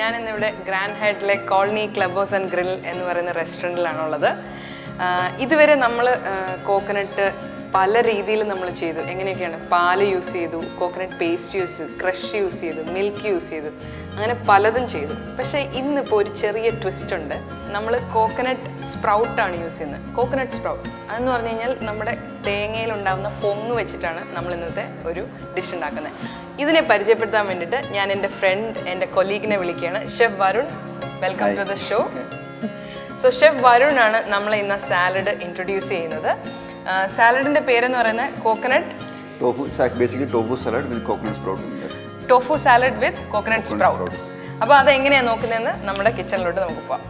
ഞാൻ ഇന്നിവിടെ ഗ്രാൻഡ് ഹൈറ്റിലെ colony club house and grill എന്ന് പറയുന്ന റെസ്റ്റോറൻറ്റിലാണുള്ളത്. ഇതുവരെ നമ്മൾ കോക്കനട്ട് പല രീതിയിൽ നമ്മൾ ചെയ്തു. എങ്ങനെയൊക്കെയാണ്? പാല് യൂസ് ചെയ്തു, കോക്കനട്ട് പേസ്റ്റ് യൂസ് ചെയ്തു, ക്രഷ് യൂസ് ചെയ്തു, മിൽക്ക് യൂസ് ചെയ്തു, അങ്ങനെ പലതും ചെയ്തു. പക്ഷേ ഇന്നിപ്പോൾ ഒരു ചെറിയ ട്വിസ്റ്റ് ഉണ്ട്. നമ്മൾ കോക്കനട്ട് സ്പ്രൗട്ടാണ് യൂസ് ചെയ്യുന്നത്. കോക്കനട്ട് സ്പ്രൗട്ട് അതെന്ന് പറഞ്ഞു കഴിഞ്ഞാൽ നമ്മുടെ തേങ്ങയിലുണ്ടാകുന്ന പൊങ്ങ് വെച്ചിട്ടാണ് നമ്മൾ ഇന്നത്തെ ഒരു ഡിഷ് ഉണ്ടാക്കുന്നത്. ഇതിനെ പരിചയപ്പെടുത്താൻ വേണ്ടിയിട്ട് ഞാൻ എൻ്റെ ഫ്രണ്ട്, എൻ്റെ കൊലീഗിനെ വിളിക്കുകയാണ്. Chef Varun, welcome to the show. So chef Varun ആണ് നമ്മൾ ഇന്ന് സാലഡ് ഇൻട്രൊഡ്യൂസ് ചെയ്യുന്നത്. സാലഡിന്റെ പേരെന്ന് പറയുന്നത് coconut tofu. Basically tofu salad with coconut sprout. Tofu salad with coconut sprout. അപ്പോൾ അതെങ്ങനെയാണ് നോക്കുന്നതെന്ന് നമ്മുടെ കിച്ചണിലോട്ട് നമുക്ക് പോവാം.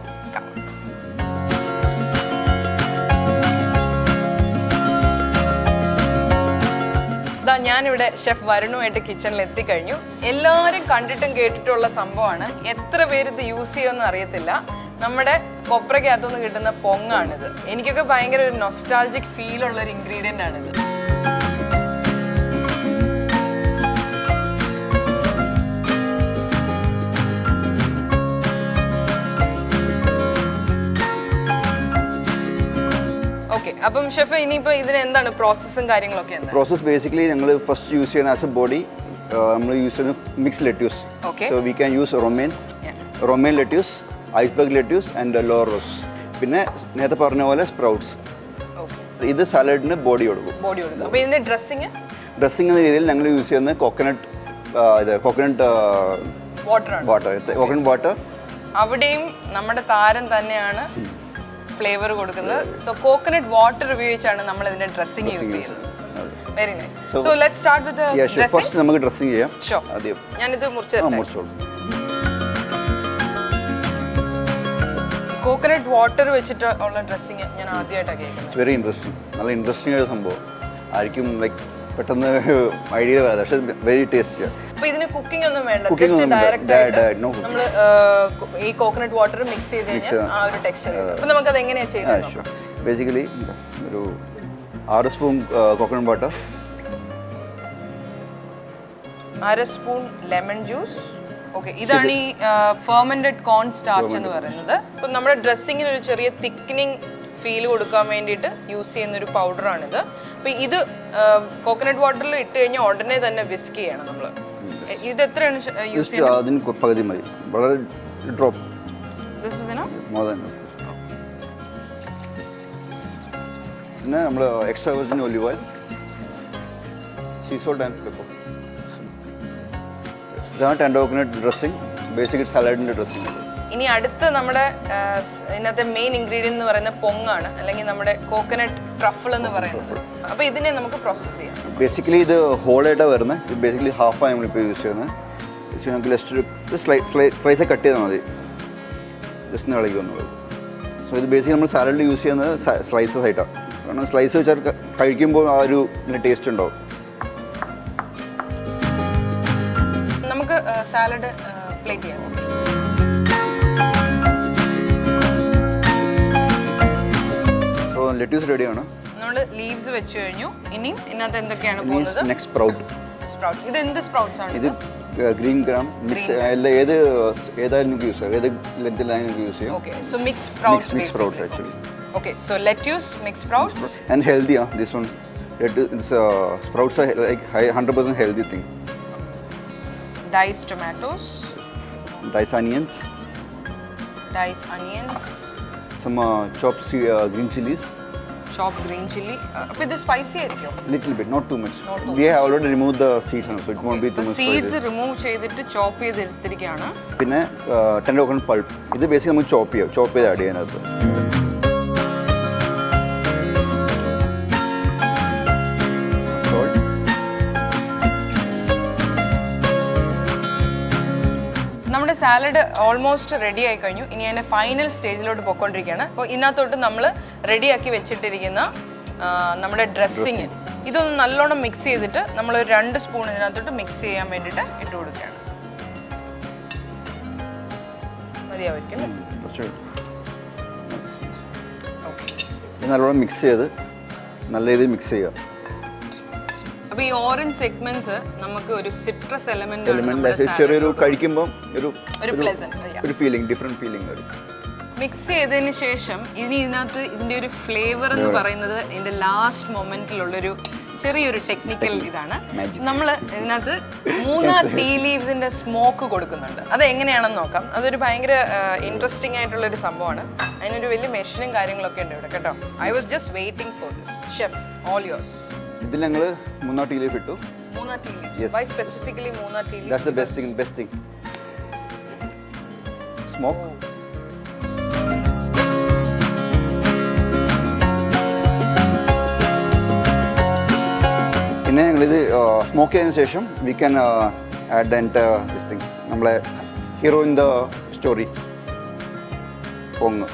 ഞാനിവിടെ ഷെഫ് വരുണുമായിട്ട് കിച്ചണിൽ എത്തിക്കഴിഞ്ഞു. എല്ലാവരും കണ്ടിട്ടും കേട്ടിട്ടുള്ള സംഭവമാണ്. എത്ര പേര് ഇത് യൂസ് ചെയ്യുമെന്ന് അറിയത്തില്ല. നമ്മുടെ കൊപ്രയ്ക്കകത്തുനിന്ന് കിട്ടുന്ന പൊങ്ങാണിത്. എനിക്കൊക്കെ ഭയങ്കര ഒരു നൊസ്റ്റാൾജിക് ഫീൽ ഉള്ള ഒരു ഇൻഗ്രീഡിയൻ്റ് ആണിത്. ഓക്കെ, അപ്പം ഷെഫ് ഇനിയിപ്പോൾ ഇതിന് എന്താണ് പ്രോസസ്സും കാര്യങ്ങളൊക്കെ? പ്രോസസ് ബേസിക്കലി ഞങ്ങൾ ഫസ്റ്റ് യൂസ് ചെയ്യുന്ന ആസ് എ ബോഡി നമ്മൾ യൂസ് ചെയ്യുന്ന mix lettuce. So we can use romaine lettuce, iceberg lettuce and lollo rosso. പിന്നെ നേരത്തെ പറഞ്ഞ പോലെ സ്പ്രൗട്ട്സ്. ഇത് സാലഡിന് ബോഡി കൊടുക്കും. അപ്പോൾ ഇതിന്റെ ഡ്രസ്സിങ് എന്ന രീതിയിൽ ഞങ്ങൾ യൂസ് ചെയ്യുന്നത് കോക്കനട്ട് വാട്ടർ. അവിടെയും നമ്മുടെ താരം തന്നെയാണ് ഫ്ലേവർ കൊടുക്കുന്നത്. സോ കോക്കനട്ട് വാട്ടർ ഉപയോഗിച്ചാണ് നമ്മൾ ഇതിന്റെ ഡ്രസ്സിങ് യൂസ് ചെയ്യുന്നത്. Very nice. So let's start with dressing. First നമുക്ക് ഡ്രസ്സിംഗ് ചെയ്യാം. ആദ്യം ഞാൻ ഇത് മുറിച്ചോളൂ. കോക്കനട്ട് വാട്ടർ വെച്ചിട്ട് ഉള്ള ഡ്രസ്സിംഗ് ഞാൻ ആദ്യമായിട്ടാണ് കേൾക്കുന്നത്. വെരി ഇൻട്രസ്റ്റിംഗ്, നല്ല ഇൻട്രസ്റ്റിംഗ് ആയ സംഭവം ആയിരിക്കും. ലൈക്ക് പെട്ടെന്ന് ഐഡിയ വരാതെ, പക്ഷേ വെരി ടേസ്റ്റിയാണ്. അപ്പൊ ഇതിന് കുക്കിംഗ് ഒന്നും വേണ്ട, ജസ്റ്റ് ഡയറക്റ്റ് ആയിട്ട് നമ്മൾ ഈ കോക്കനട്ട് വാട്ടർ മിക്സ് ചെയ്ത് കഴിഞ്ഞാൽ ആ ഒരു ടെക്സ്ചർ. അപ്പൊ നമുക്ക് അത് എങ്ങനെയാണ് ചെയ്യുന്നത്? ബേസിക്കലി ഒരു 6 spoon coconut water, 1/2 spoon lemon juice. Okay, ഇതാണ് ഈ ഫെർമെന്റഡ് കോൺ സ്റ്റാർച്ച് എന്ന് പറയുന്നത്. അപ്പം നമ്മുടെ ഡ്രസ്സിങ്ങിന് ഒരു ചെറിയ തിക്കനിങ് ഫീൽ കൊടുക്കാൻ വേണ്ടിയിട്ട് യൂസ് ചെയ്യുന്ന ഒരു പൗഡറാണിത്. അപ്പം ഇത് കോക്കനട്ട് വാട്ടറിൽ ഇട്ട് കഴിഞ്ഞാൽ ഉടനെ തന്നെ വിസ്ക് ചെയ്യണം നമ്മൾ. ഇത് എത്രയാണ് യൂസ് ചെയ്യുന്നത്? അതിന് പകുതി മതി, വളരെ drop. This is enough? More than enough. പിന്നെ നമ്മൾ extra virgin olive oil, sea salt and pepper. ഇതാണ് ടെൻഡർ കോക്കനട്ട് ഡ്രസ്സിംഗ്, ബേസിക് സാലഡിൻ്റെ ഡ്രസ്സിംഗ്. ഇനി അടുത്ത് നമ്മുടെ ഇതിനകത്തെ മെയിൻ ഇൻഗ്രീഡിയൻ്റ് എന്ന് പറയുന്നത് പൊങ്ങാണ്, അല്ലെങ്കിൽ നമ്മുടെ കോക്കനട്ട് ട്രഫിൾ എന്ന് പറയുന്നത്. അപ്പോൾ ഇതിനെ നമുക്ക് പ്രോസസ്സ് ചെയ്യാം. ബേസിക്കലി ഇത് ഹോളായിട്ടാണ് വരുന്നത്. ഇത് ബേസിക്കലി ഹാഫാണ് നമ്മളിപ്പോൾ യൂസ് ചെയ്യുന്നത്. നമുക്ക് ജസ്റ്റ് സ്ലൈസ് കട്ട് ചെയ്താൽ മതി, ജസ്റ്റ് ഇളകി വന്നത്. സോ ഇത് ബേസിക്കലി നമ്മൾ സാലഡിൽ യൂസ് ചെയ്യുന്നത് സ്ലൈസസ് ആയിട്ടാണ്. കാരണം സ്ലൈസ് വെച്ചാൽ കഴിക്കുമ്പോൾ ആ ഒരു ടേസ്റ്റ് ഉണ്ടാവും. നമുക്ക് സാലഡ് പ്ലേറ്റ് ചെയ്യാം. സോ ലെറ്റ്യൂസ് റെഡിയാണ്. നമ്മൾ ലീവ്സ് വെച്ച് കഴിഞ്ഞു. ഇനി ഇതിനകത്ത് എന്തൊക്കെയാണ് പോകുന്നത്? Next sprout. സ്പ്രൗട്ട്സ്. ഇത് എന്ത് സ്പ്രൗട്ട്സ് ആണ്? ഇത് ഗ്രീൻ ഗ്രാം മിക്സ്, ഏതായാലും നമുക്ക് യൂസ് ചെയ്യാം, ഏത് ലെങ്തിലായാലും നമുക്ക് യൂസ് ചെയ്യാം. Okay, so mix sprouts actually. Okay, so lettuce, mixed sprouts. And healthy, this one. It's sprouts are like 100% healthy thing. Diced tomatoes. Diced onions. Some chopped green chilies. Chopped green chili. But this spicy ആയിരിക്കും? Little bit, not too much. We have already removed the seeds, so it won't be too much spicy. Seeds remove ചെയ്തിട്ട് ചോപ്പ് ചെയ്ത് എടുത്തിരിക്കുകയാണ്. പിന്നെ tender coconut pulp. ഇത് basically നമുക്ക് ചോപ്പ് ചെയ്ത് add ചെയ്യാനകത്ത്. നമ്മുടെ salad almost ready ആയി കഴിഞ്ഞു. ഇനി അതിൻ്റെ ഫൈനൽ സ്റ്റേജിലോട്ട് പോയിക്കൊണ്ടിരിക്കുകയാണ്. അപ്പോൾ ഇതിനകത്തോട്ട് നമ്മൾ റെഡിയാക്കി വെച്ചിട്ടിരിക്കുന്ന നമ്മുടെ ഡ്രസ്സിങ് ഇതൊന്ന് നല്ലോണം മിക്സ് ചെയ്തിട്ട് നമ്മൾ ഒരു 2 സ്പൂൺ ഇതിനകത്തോട്ട് മിക്സ് ചെയ്യാൻ വേണ്ടിയിട്ട് ഇട്ട് കൊടുക്കുകയാണ്. മതിയായിരിക്കും. ഓക്കെ, നല്ലോണം മിക്സ് ചെയ്ത് നല്ല രീതിയിൽ മിക്സ് ചെയ്യുക. അപ്പോൾ ഈ ഓറഞ്ച് സെഗ്മെന്റ്സ് നമുക്ക് ഒരു സിട്രസ് എലമെന്റ് ചെറിയൊരു കഴിക്കുമ്പോൾ ഒരു പ്ലസന്റ് ഒരു ഫീലിംഗ്, ഡിഫറെന്റ് ഫീലിംഗ് വരും. മിക്സ് ചെയ്തതിന് ശേഷം ഇതിനകത്ത് ഇതിൻ്റെ ഒരു ഫ്ലേവർ എന്ന് പറയുന്നത് ഇതിൻ്റെ ലാസ്റ്റ് മൊമെന്റിലുള്ളൊരു ചെറിയൊരു ടെക്നിക്കൽ ഇതാണ്. നമ്മൾ ഇതിനകത്ത് 3 ടീ ലീവ്സിന്റെ സ്മോക്ക് കൊടുക്കുന്നുണ്ട്. അത് എങ്ങനെയാണെന്ന് നോക്കാം. അതൊരു ഭയങ്കര ഇൻട്രസ്റ്റിംഗ് ആയിട്ടുള്ളൊരു സംഭവമാണ്. അതിനൊരു വലിയ മെഷീനും കാര്യങ്ങളൊക്കെ ഉണ്ട് ഇവിടെ കേട്ടോ. I was just waiting for this. Chef, all yours. ഇതിൽ ഞങ്ങൾ 3 ടീ ലീഫ് ഇട്ടു. 3 tea leaf. Why specifically 3 tea leaf? That's the best thing. Smoke. പിന്നെ ഞങ്ങളിത് സ്മോക്ക് ചെയ്തതിന് ശേഷം we can add and this thing, നമ്മളെ ഹീറോ ഇൻ ദ സ്റ്റോറി പൊങ്ങ്.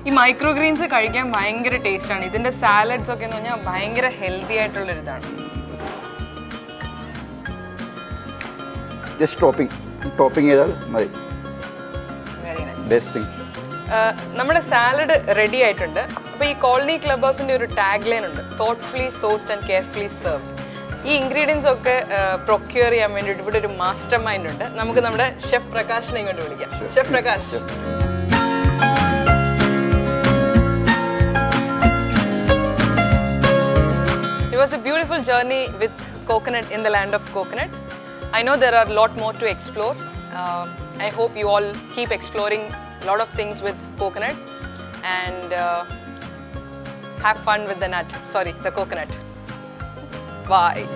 ഈ മൈക്രോ ഗ്രീൻസ് കഴിക്കാൻ ഭയങ്കര ടേസ്റ്റാണ്. ഇതിന്റെ സാലഡ്സ് ഒക്കെ എന്ന് പറഞ്ഞാൽ ഭയങ്കര ഹെൽത്തി ആയിട്ടുള്ളൊരു ഇതാണ്. ജസ്റ്റ് ടോപ്പിംഗ് ചെയ്താൽ മതി. Very nice. Best thing. നമ്മുടെ സാലഡ് റെഡി ആയിട്ടുണ്ട്. അപ്പോൾ ഈ കോളനി ക്ലബ് ഹൗസിൻ്റെ ഒരു ടാഗ് ലൈൻ ഉണ്ട്, തോട്ട്ഫുള്ളി സോസ്ഡ് ആൻഡ് കെയർഫുള്ളി സെർവ്ഡ്. ഈ ഇൻഗ്രീഡിയൻസ് ഒക്കെ പ്രൊക്യൂർ ചെയ്യാൻ വേണ്ടിയിട്ട് ഇവിടെ ഒരു മാസ്റ്റർ മൈൻഡ് ഉണ്ട്. നമുക്ക് നമ്മുടെ ഷെഫ് പ്രകാശിനെ ഇങ്ങോട്ട് വിളിക്കാം. Chef Prakash. It was a beautiful journey with coconut in the land of coconut. I know there are a lot more to explore. I hope you all keep exploring a lot of things with coconut and have fun with the nut. Sorry, the coconut. Bye.